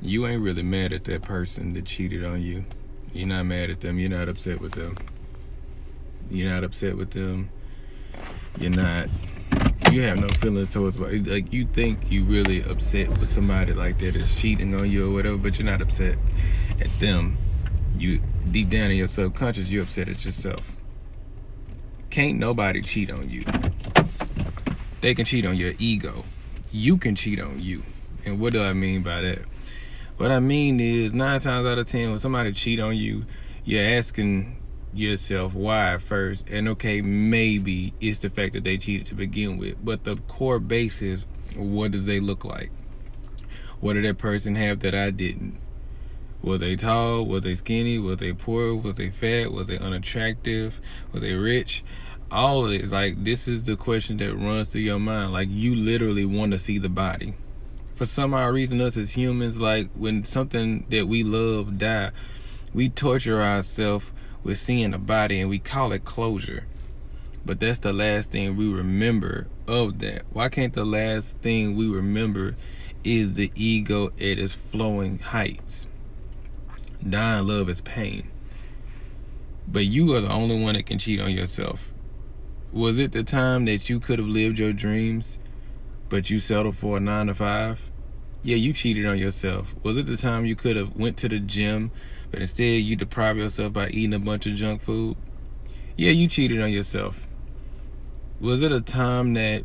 you ain't really mad at that person that cheated on you. You're not mad at them. You're not upset with them. You're not upset with them. You're not. You have no feelings towards, like, you think you really upset with somebody like that is cheating on you or whatever, but you're not upset at them. You, deep down in your subconscious, you're upset at yourself. Can't nobody cheat on you. They can cheat on your ego. You can cheat on you. And what do I mean by that? What I mean is 9 times out of 10 when somebody cheat on you, you're asking yourself why first. And okay, maybe it's the fact that they cheated to begin with, but the core base is, what does they look like? What did that person have that I didn't? Were they tall? Were they skinny? Were they poor? Were they fat? Were they unattractive? Were they rich? All of it is like, this is the question that runs through your mind. Like, you literally want to see the body. For some odd reason, us as humans, like, when something that we love die, we torture ourselves with seeing the body, and we call it closure. But that's the last thing we remember of that. Why can't the last thing we remember is the ego at its flowing heights? Dying love is pain. But you are the only one that can cheat on yourself. Was it the time that you could have lived your dreams, but you settled for a 9 to 5? Yeah, you cheated on yourself. Was it the time you could have went to the gym, but instead you deprive yourself by eating a bunch of junk food? Yeah, you cheated on yourself. Was it a time that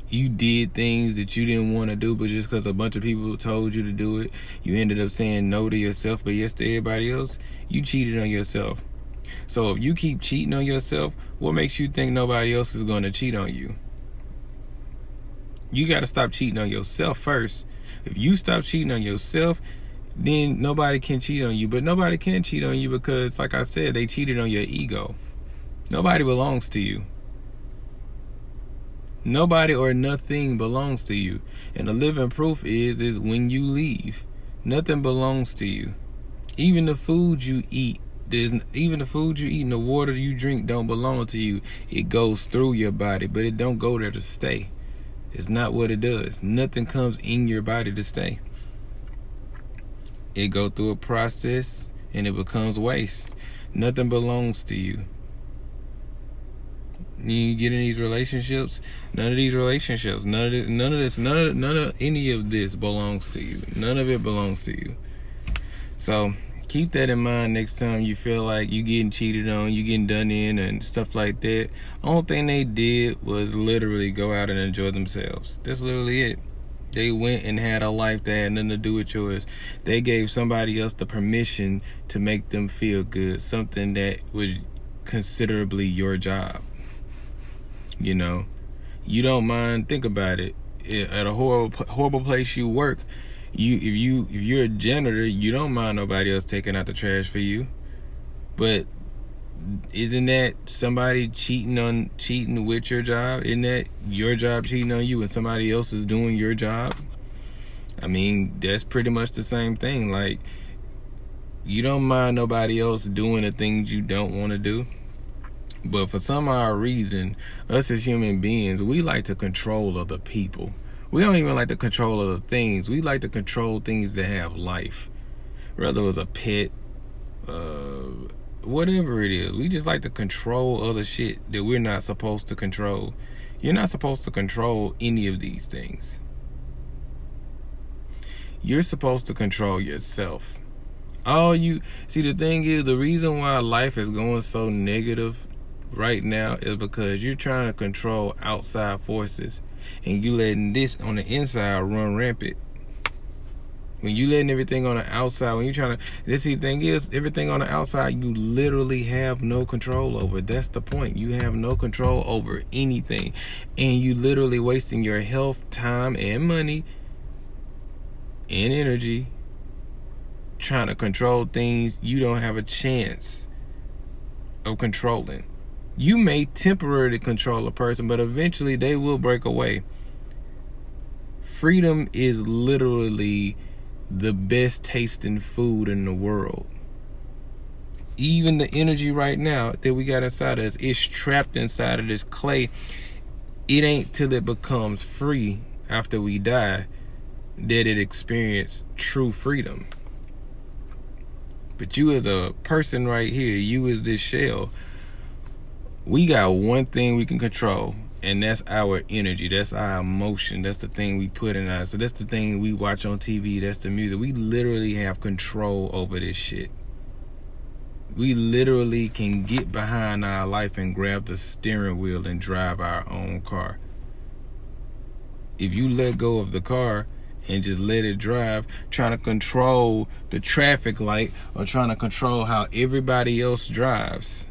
you did things that you didn't want to do, but just because a bunch of people told you to do it, you ended up saying no to yourself, but yes to everybody else? You cheated on yourself. So if you keep cheating on yourself, what makes you think nobody else is going to cheat on you? You got to stop cheating on yourself first. If you stop cheating on yourself, then nobody can cheat on you. But nobody can cheat on you because, like I said, they cheated on your ego. Nobody belongs to you. Nobody or nothing belongs to you. And the living proof is when you leave, nothing belongs to you. Even the food you eat, even the food you eat and the water you drink don't belong to you. It goes through your body, but it don't go there to stay. It's not what it does. Nothing comes in your body to stay. It goes through a process and it becomes waste. Nothing belongs to you. You get in these relationships, none of any of this belongs to you. None of it belongs to you. So keep that in mind next time you feel like you getting cheated on, you getting done in and stuff like that. Only thing they did was literally go out and enjoy themselves. That's literally it. They went and had a life that had nothing to do with yours. They gave somebody else the permission to make them feel good, something that was considerably your job. You know, you don't mind. Think about it. At a horrible place you work, if you're a janitor, you don't mind nobody else taking out the trash for you. But isn't that somebody cheating with your job? Isn't that your job cheating on you and somebody else is doing your job? I mean, that's pretty much the same thing. Like, you don't mind nobody else doing the things you don't want to do. But for some odd reason, us as human beings, we like to control other people. We don't even like to control other things. We like to control things that have life. Whether it was a pet, whatever it is. We just like to control other shit that we're not supposed to control. You're not supposed to control any of these things. You're supposed to control yourself. See, the thing is, the reason why life is going so negative right now is because you're trying to control outside forces and you letting this on the inside run rampant. When you letting everything on the outside, when you're trying to, the thing is, everything on the outside, you literally have no control over. That's the point. You have no control over anything. And you literally wasting your health, time, and money and energy trying to control things you don't have a chance of controlling. You may temporarily control a person, but eventually they will break away. Freedom is literally the best tasting food in the world. Even the energy right now that we got inside of us is trapped inside of this clay. It ain't till it becomes free after we die that it experienced true freedom. But you as a person right here, you as this shell, we got one thing we can control, and that's our energy. That's our emotion. That's the thing we put in us. So that's the thing we watch on TV. That's the music. We literally have control over this shit. We literally can get behind our life and grab the steering wheel and drive our own car. If you let go of the car and just let it drive, trying to control the traffic light or trying to control how everybody else drives,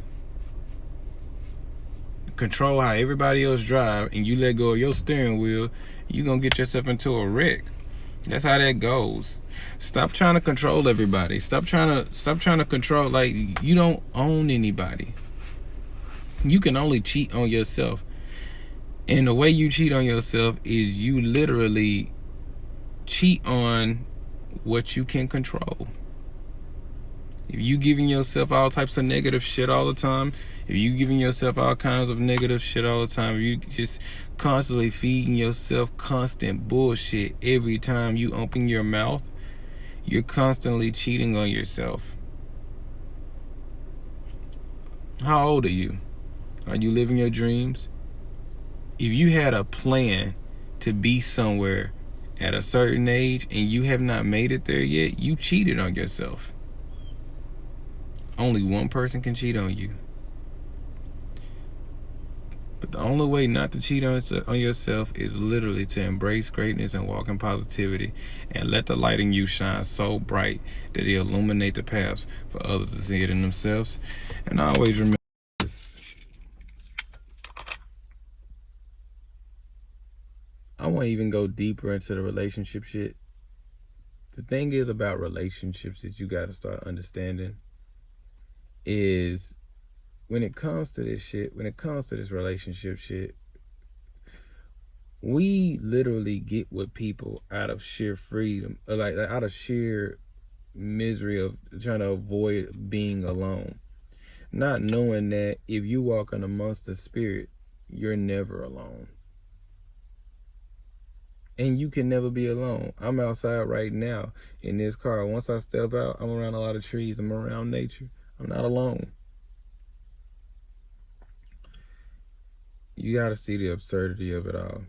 and you let go of your steering wheel, you're gonna get yourself into a wreck. That's how that goes. Stop trying to control everybody. Stop trying to control, like, you don't own anybody. You can only cheat on yourself. And the way you cheat on yourself is you literally cheat on what you can control. If you giving yourself all types of negative shit all the time, if you giving yourself all kinds of negative shit all the time, if you just constantly feeding yourself constant bullshit every time you open your mouth, you're constantly cheating on yourself. How old are you? Are you living your dreams? If you had a plan to be somewhere at a certain age and you have not made it there yet, you cheated on yourself. Only one person can cheat on you. But the only way not to cheat on yourself is literally to embrace greatness and walk in positivity and let the light in you shine so bright that it illuminate the paths for others to see it in themselves. And always remember this. I won't even go deeper into the relationship shit. The thing is about relationships that you got to start understanding is when it comes to this shit, when it comes to this relationship shit, we literally get with people out of sheer freedom, like out of sheer misery of trying to avoid being alone. Not knowing that if you walk in amongst the spirit, you're never alone. And you can never be alone. I'm outside right now in this car. Once I step out, I'm around a lot of trees. I'm around nature. I'm not alone. You got to see the absurdity of it all.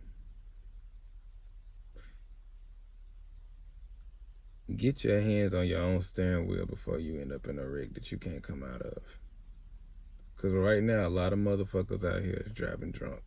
Get your hands on your own steering wheel before you end up in a wreck that you can't come out of. Because right now, a lot of motherfuckers out here is driving drunk.